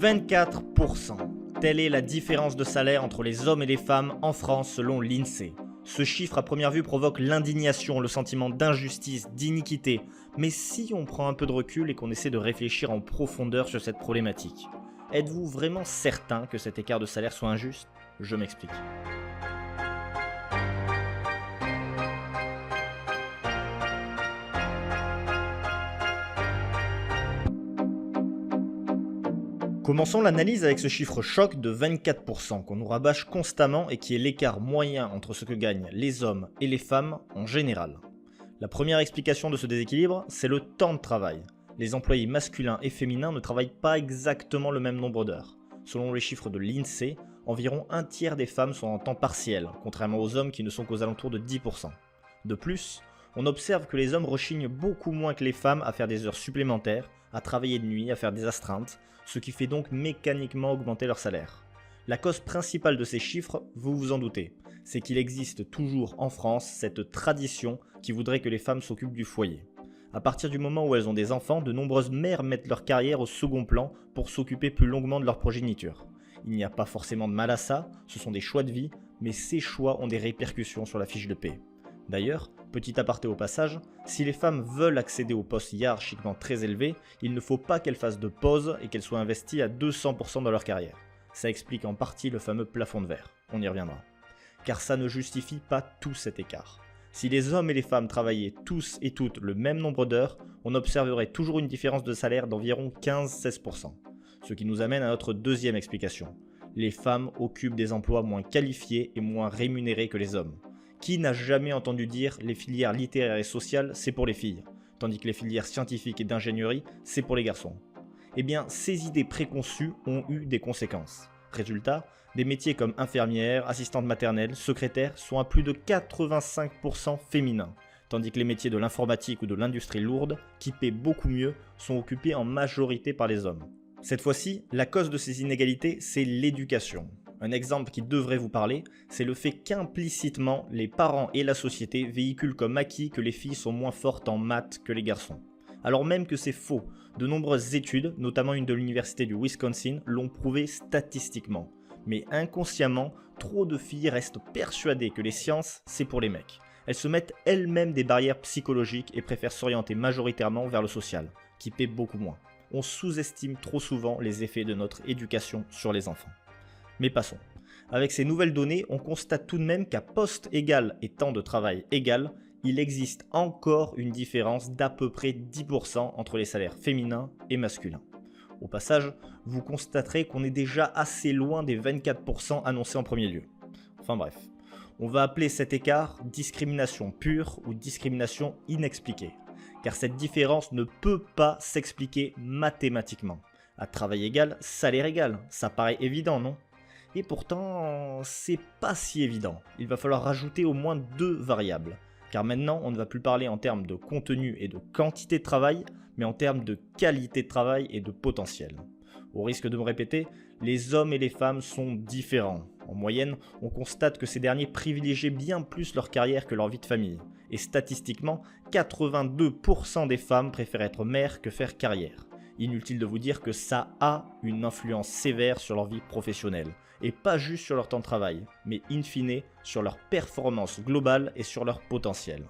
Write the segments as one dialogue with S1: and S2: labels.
S1: 24%. Telle est la différence de salaire entre les hommes et les femmes en France selon l'INSEE. Ce chiffre à première vue provoque l'indignation, le sentiment d'injustice, d'iniquité. Mais si on prend un peu de recul et qu'on essaie de réfléchir en profondeur sur cette problématique, êtes-vous vraiment certain que cet écart de salaire soit injuste? Je m'explique. Commençons l'analyse avec ce chiffre choc de 24% qu'on nous rabâche constamment et qui est l'écart moyen entre ce que gagnent les hommes et les femmes en général. La première explication de ce déséquilibre, c'est le temps de travail. Les employés masculins et féminins ne travaillent pas exactement le même nombre d'heures. Selon les chiffres de l'INSEE, environ un tiers des femmes sont en temps partiel, contrairement aux hommes qui ne sont qu'aux alentours de 10%. De plus, on observe que les hommes rechignent beaucoup moins que les femmes à faire des heures supplémentaires, à travailler de nuit, à faire des astreintes, ce qui fait donc mécaniquement augmenter leur salaire. La cause principale de ces chiffres, vous vous en doutez, c'est qu'il existe toujours en France cette tradition qui voudrait que les femmes s'occupent du foyer. À partir du moment où elles ont des enfants, de nombreuses mères mettent leur carrière au second plan pour s'occuper plus longuement de leur progéniture. Il n'y a pas forcément de mal à ça, ce sont des choix de vie, mais ces choix ont des répercussions sur la fiche de paie. D'ailleurs, petit aparté au passage, si les femmes veulent accéder aux postes hiérarchiquement très élevés, il ne faut pas qu'elles fassent de pause et qu'elles soient investies à 200% dans leur carrière. Ça explique en partie le fameux plafond de verre, on y reviendra. Car ça ne justifie pas tout cet écart. Si les hommes et les femmes travaillaient tous et toutes le même nombre d'heures, on observerait toujours une différence de salaire d'environ 15-16%. Ce qui nous amène à notre deuxième explication. Les femmes occupent des emplois moins qualifiés et moins rémunérés que les hommes. Qui n'a jamais entendu dire les filières littéraires et sociales, c'est pour les filles, tandis que les filières scientifiques et d'ingénierie, c'est pour les garçons? Eh bien, ces idées préconçues ont eu des conséquences. Résultat, des métiers comme infirmière, assistante maternelle, secrétaire sont à plus de 85% féminins, tandis que les métiers de l'informatique ou de l'industrie lourde, qui paient beaucoup mieux, sont occupés en majorité par les hommes. Cette fois-ci, la cause de ces inégalités, c'est l'éducation. Un exemple qui devrait vous parler, c'est le fait qu'implicitement, les parents et la société véhiculent comme acquis que les filles sont moins fortes en maths que les garçons. Alors même que c'est faux, de nombreuses études, notamment une de l'université du Wisconsin, l'ont prouvé statistiquement. Mais inconsciemment, trop de filles restent persuadées que les sciences, c'est pour les mecs. Elles se mettent elles-mêmes des barrières psychologiques et préfèrent s'orienter majoritairement vers le social, qui paie beaucoup moins. On sous-estime trop souvent les effets de notre éducation sur les enfants. Mais passons. Avec ces nouvelles données, on constate tout de même qu'à poste égal et temps de travail égal, il existe encore une différence d'à peu près 10% entre les salaires féminins et masculins. Au passage, vous constaterez qu'on est déjà assez loin des 24% annoncés en premier lieu. Enfin bref, on va appeler cet écart discrimination pure ou discrimination inexpliquée, car cette différence ne peut pas s'expliquer mathématiquement. À travail égal, salaire égal, ça paraît évident, non ? Et pourtant, c'est pas si évident. Il va falloir rajouter au moins 2 variables. Car maintenant, on ne va plus parler en termes de contenu et de quantité de travail, mais en termes de qualité de travail et de potentiel. Au risque de me répéter, les hommes et les femmes sont différents. En moyenne, on constate que ces derniers privilégient bien plus leur carrière que leur vie de famille. Et statistiquement, 82% des femmes préfèrent être mères que faire carrière. Inutile de vous dire que ça a une influence sévère sur leur vie professionnelle. Et pas juste sur leur temps de travail, mais in fine sur leur performance globale et sur leur potentiel.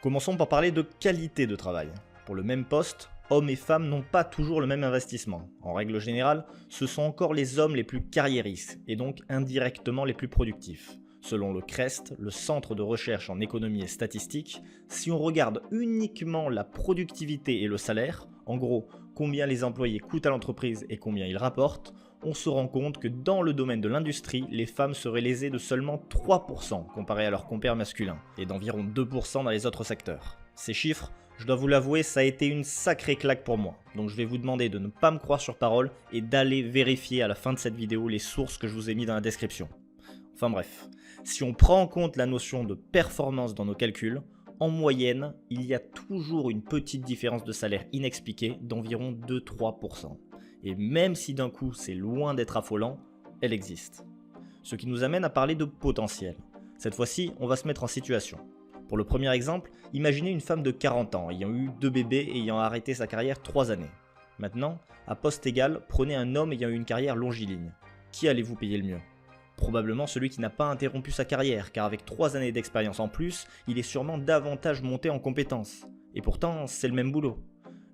S1: Commençons par parler de qualité de travail. Pour le même poste, hommes et femmes n'ont pas toujours le même investissement. En règle générale, ce sont encore les hommes les plus carriéristes et donc indirectement les plus productifs. Selon le CREST, le Centre de recherche en économie et statistique, si on regarde uniquement la productivité et le salaire, en gros combien les employés coûtent à l'entreprise et combien ils rapportent, on se rend compte que dans le domaine de l'industrie, les femmes seraient lésées de seulement 3% comparé à leurs compères masculins, et d'environ 2% dans les autres secteurs. Ces chiffres, je dois vous l'avouer, ça a été une sacrée claque pour moi, donc je vais vous demander de ne pas me croire sur parole et d'aller vérifier à la fin de cette vidéo les sources que je vous ai mis dans la description. Enfin bref, si on prend en compte la notion de performance dans nos calculs, en moyenne, il y a toujours une petite différence de salaire inexpliquée d'environ 2-3%. Et même si d'un coup c'est loin d'être affolant, elle existe. Ce qui nous amène à parler de potentiel. Cette fois-ci, on va se mettre en situation. Pour le premier exemple, imaginez une femme de 40 ans ayant eu 2 bébés et ayant arrêté sa carrière 3 années. Maintenant, à poste égal, prenez un homme ayant eu une carrière longiligne. Qui allez-vous payer le mieux? Probablement celui qui n'a pas interrompu sa carrière, car avec 3 années d'expérience en plus, il est sûrement davantage monté en compétences. Et pourtant, c'est le même boulot.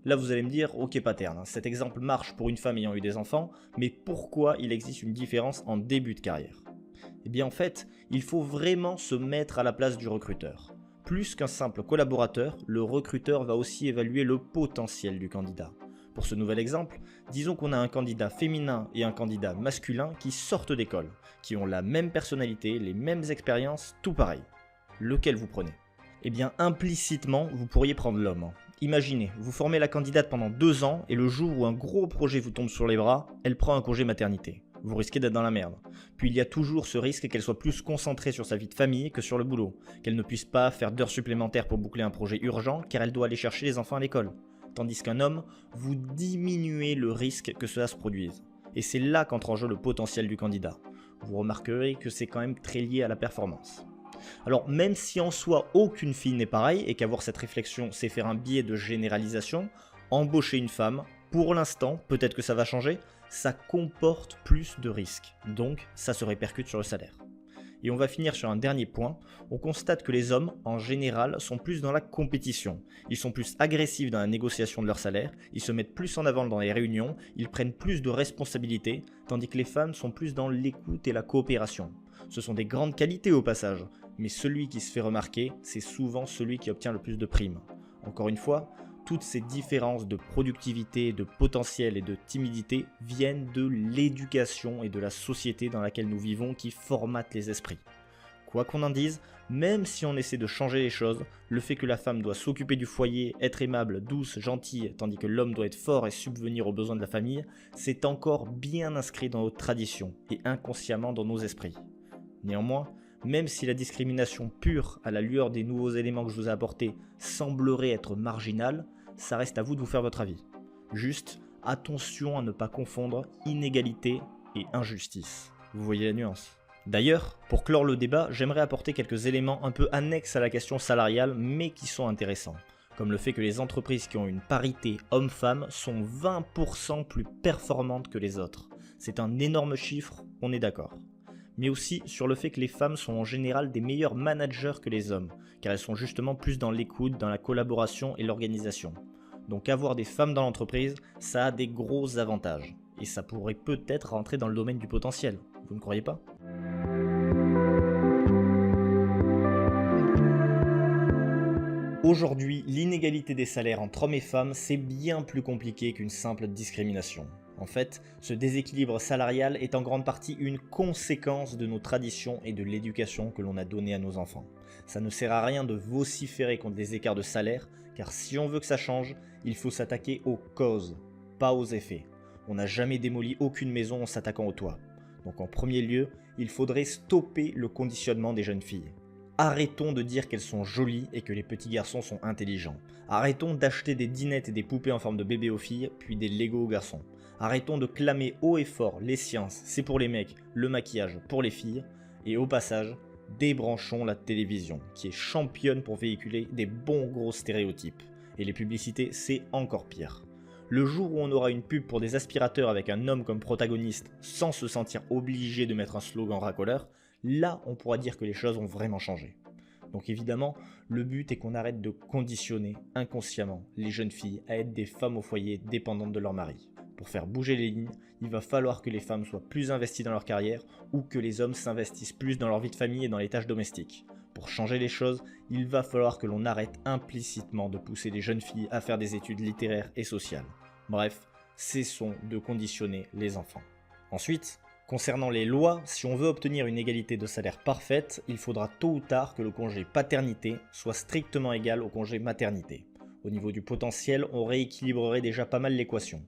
S1: Là vous allez me dire, ok paterne, cet exemple marche pour une femme ayant eu des enfants, mais pourquoi il existe une différence en début de carrière? Eh bien en fait, il faut vraiment se mettre à la place du recruteur. Plus qu'un simple collaborateur, le recruteur va aussi évaluer le potentiel du candidat. Pour ce nouvel exemple, disons qu'on a un candidat féminin et un candidat masculin qui sortent d'école, qui ont la même personnalité, les mêmes expériences, tout pareil. Lequel vous prenez? Eh bien implicitement, vous pourriez prendre l'homme. Imaginez, vous formez la candidate pendant 2 ans et le jour où un gros projet vous tombe sur les bras, elle prend un congé maternité. Vous risquez d'être dans la merde. Puis il y a toujours ce risque qu'elle soit plus concentrée sur sa vie de famille que sur le boulot, qu'elle ne puisse pas faire d'heures supplémentaires pour boucler un projet urgent car elle doit aller chercher les enfants à l'école. Tandis qu'un homme, vous diminuez le risque que cela se produise. Et c'est là qu'entre en jeu le potentiel du candidat. Vous remarquerez que c'est quand même très lié à la performance. Alors même si en soi aucune fille n'est pareille et qu'avoir cette réflexion c'est faire un biais de généralisation, embaucher une femme, pour l'instant, peut-être que ça va changer, ça comporte plus de risques, donc ça se répercute sur le salaire. Et on va finir sur un dernier point, on constate que les hommes, en général, sont plus dans la compétition. Ils sont plus agressifs dans la négociation de leur salaire, ils se mettent plus en avant dans les réunions, ils prennent plus de responsabilités, tandis que les femmes sont plus dans l'écoute et la coopération. Ce sont des grandes qualités au passage, mais celui qui se fait remarquer, c'est souvent celui qui obtient le plus de primes. Encore une fois, toutes ces différences de productivité, de potentiel et de timidité viennent de l'éducation et de la société dans laquelle nous vivons qui formatent les esprits. Quoi qu'on en dise, même si on essaie de changer les choses, le fait que la femme doit s'occuper du foyer, être aimable, douce, gentille, tandis que l'homme doit être fort et subvenir aux besoins de la famille, c'est encore bien inscrit dans notre tradition et inconsciemment dans nos esprits. Néanmoins, même si la discrimination pure à la lueur des nouveaux éléments que je vous ai apportés semblerait être marginale, ça reste à vous de vous faire votre avis. Juste, attention à ne pas confondre inégalité et injustice. Vous voyez la nuance. D'ailleurs, pour clore le débat, j'aimerais apporter quelques éléments un peu annexes à la question salariale, mais qui sont intéressants. Comme le fait que les entreprises qui ont une parité homme-femme sont 20% plus performantes que les autres. C'est un énorme chiffre, on est d'accord. Mais aussi sur le fait que les femmes sont en général des meilleurs managers que les hommes, car elles sont justement plus dans l'écoute, dans la collaboration et l'organisation. Donc avoir des femmes dans l'entreprise, ça a des gros avantages, et ça pourrait peut-être rentrer dans le domaine du potentiel, vous ne croyez pas ? Aujourd'hui, l'inégalité des salaires entre hommes et femmes, c'est bien plus compliqué qu'une simple discrimination. En fait, ce déséquilibre salarial est en grande partie une conséquence de nos traditions et de l'éducation que l'on a donnée à nos enfants. Ça ne sert à rien de vociférer contre les écarts de salaire, car si on veut que ça change, il faut s'attaquer aux causes, pas aux effets. On n'a jamais démoli aucune maison en s'attaquant au toit. Donc en premier lieu, il faudrait stopper le conditionnement des jeunes filles. Arrêtons de dire qu'elles sont jolies et que les petits garçons sont intelligents. Arrêtons d'acheter des dinettes et des poupées en forme de bébés aux filles, puis des Lego aux garçons. Arrêtons de clamer haut et fort les sciences, c'est pour les mecs, le maquillage pour les filles. Et au passage, débranchons la télévision, qui est championne pour véhiculer des bons gros stéréotypes. Et les publicités, c'est encore pire. Le jour où on aura une pub pour des aspirateurs avec un homme comme protagoniste sans se sentir obligé de mettre un slogan racoleur, là on pourra dire que les choses ont vraiment changé. Donc évidemment, le but est qu'on arrête de conditionner inconsciemment les jeunes filles à être des femmes au foyer dépendantes de leur mari. Pour faire bouger les lignes, il va falloir que les femmes soient plus investies dans leur carrière ou que les hommes s'investissent plus dans leur vie de famille et dans les tâches domestiques. Pour changer les choses, il va falloir que l'on arrête implicitement de pousser les jeunes filles à faire des études littéraires et sociales. Bref, cessons de conditionner les enfants. Ensuite, concernant les lois, si on veut obtenir une égalité de salaire parfaite, il faudra tôt ou tard que le congé paternité soit strictement égal au congé maternité. Au niveau du potentiel, on rééquilibrerait déjà pas mal l'équation.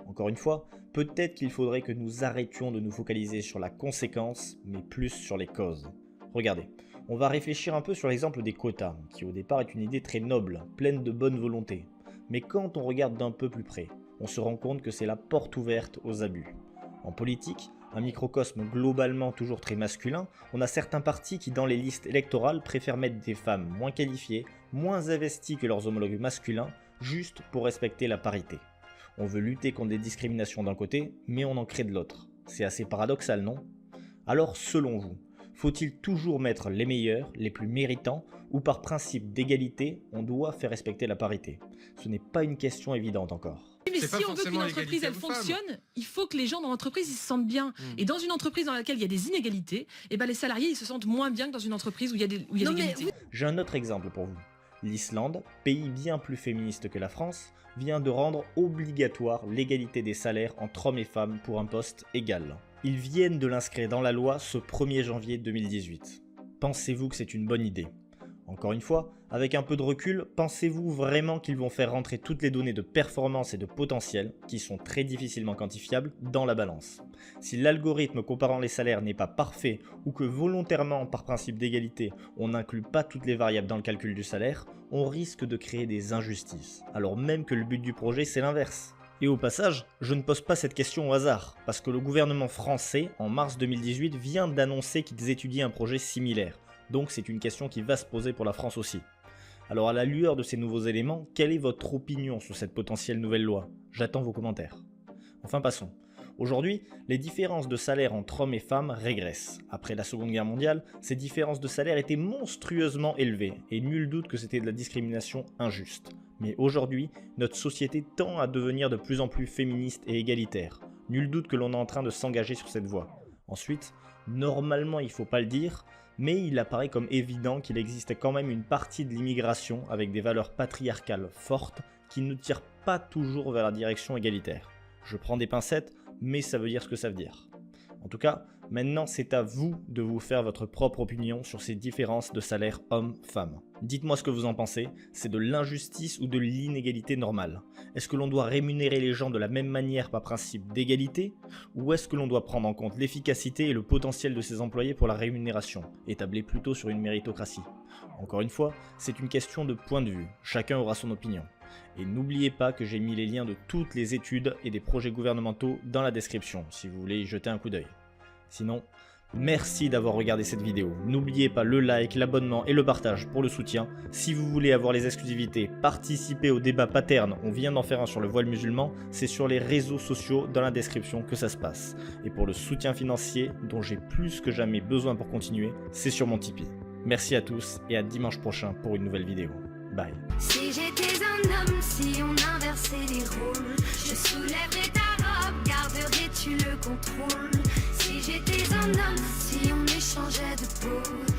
S1: Encore une fois, peut-être qu'il faudrait que nous arrêtions de nous focaliser sur la conséquence, mais plus sur les causes. Regardez, on va réfléchir un peu sur l'exemple des quotas, qui au départ est une idée très noble, pleine de bonne volonté. Mais quand on regarde d'un peu plus près, on se rend compte que c'est la porte ouverte aux abus. En politique, un microcosme globalement toujours très masculin, on a certains partis qui dans les listes électorales préfèrent mettre des femmes moins qualifiées, moins investies que leurs homologues masculins, juste pour respecter la parité. On veut lutter contre les discriminations d'un côté, mais on en crée de l'autre. C'est assez paradoxal, non? Alors, selon vous, faut-il toujours mettre les meilleurs, les plus méritants, ou par principe d'égalité, on doit faire respecter la parité? Ce n'est pas une question évidente encore.
S2: Mais si on veut qu'une entreprise elle fonctionne, il faut que les gens dans l'entreprise ils se sentent bien. Et dans une entreprise dans laquelle il y a des inégalités, et ben les salariés ils se sentent moins bien que dans une entreprise où il y a des égalités.
S1: J'ai un autre exemple pour vous. L'Islande, pays bien plus féministe que la France, vient de rendre obligatoire l'égalité des salaires entre hommes et femmes pour un poste égal. Ils viennent de l'inscrire dans la loi ce 1er janvier 2018. Pensez-vous que c'est une bonne idée? Encore une fois, avec un peu de recul, pensez-vous vraiment qu'ils vont faire rentrer toutes les données de performance et de potentiel, qui sont très difficilement quantifiables, dans la balance? Si l'algorithme comparant les salaires n'est pas parfait, ou que volontairement, par principe d'égalité, on n'inclut pas toutes les variables dans le calcul du salaire, on risque de créer des injustices, alors même que le but du projet c'est l'inverse. Et au passage, je ne pose pas cette question au hasard, parce que le gouvernement français, en mars 2018, vient d'annoncer qu'ils étudient un projet similaire. Donc c'est une question qui va se poser pour la France aussi. Alors à la lueur de ces nouveaux éléments, quelle est votre opinion sur cette potentielle nouvelle loi? J'attends vos commentaires. Enfin passons. Aujourd'hui, les différences de salaire entre hommes et femmes régressent. Après la Seconde Guerre mondiale, ces différences de salaire étaient monstrueusement élevées, et nul doute que c'était de la discrimination injuste. Mais aujourd'hui, notre société tend à devenir de plus en plus féministe et égalitaire. Nul doute que l'on est en train de s'engager sur cette voie. Ensuite, normalement il ne faut pas le dire, mais il apparaît comme évident qu'il existe quand même une partie de l'immigration avec des valeurs patriarcales fortes qui ne tirent pas toujours vers la direction égalitaire. Je prends des pincettes, mais ça veut dire ce que ça veut dire. En tout cas, maintenant c'est à vous de vous faire votre propre opinion sur ces différences de salaire homme-femme. Dites-moi ce que vous en pensez, c'est de l'injustice ou de l'inégalité normale? Est-ce que l'on doit rémunérer les gens de la même manière par principe d'égalité? Ou est-ce que l'on doit prendre en compte l'efficacité et le potentiel de ses employés pour la rémunération, et tabler plutôt sur une méritocratie? Encore une fois, c'est une question de point de vue, chacun aura son opinion. Et n'oubliez pas que j'ai mis les liens de toutes les études et des projets gouvernementaux dans la description, si vous voulez y jeter un coup d'œil. Sinon, merci d'avoir regardé cette vidéo. N'oubliez pas le like, l'abonnement et le partage pour le soutien. Si vous voulez avoir les exclusivités, participer au débat paterne, on vient d'en faire un sur le voile musulman, c'est sur les réseaux sociaux dans la description que ça se passe. Et pour le soutien financier, dont j'ai plus que jamais besoin pour continuer, c'est sur mon Tipeee. Merci à tous et à dimanche prochain pour une nouvelle vidéo. Bye.
S3: Si j'étais un homme, si on inversait les rôles, je soulèverais ta robe, garderais-tu le contrôle? Si j'étais un homme, si on échangeait de peau,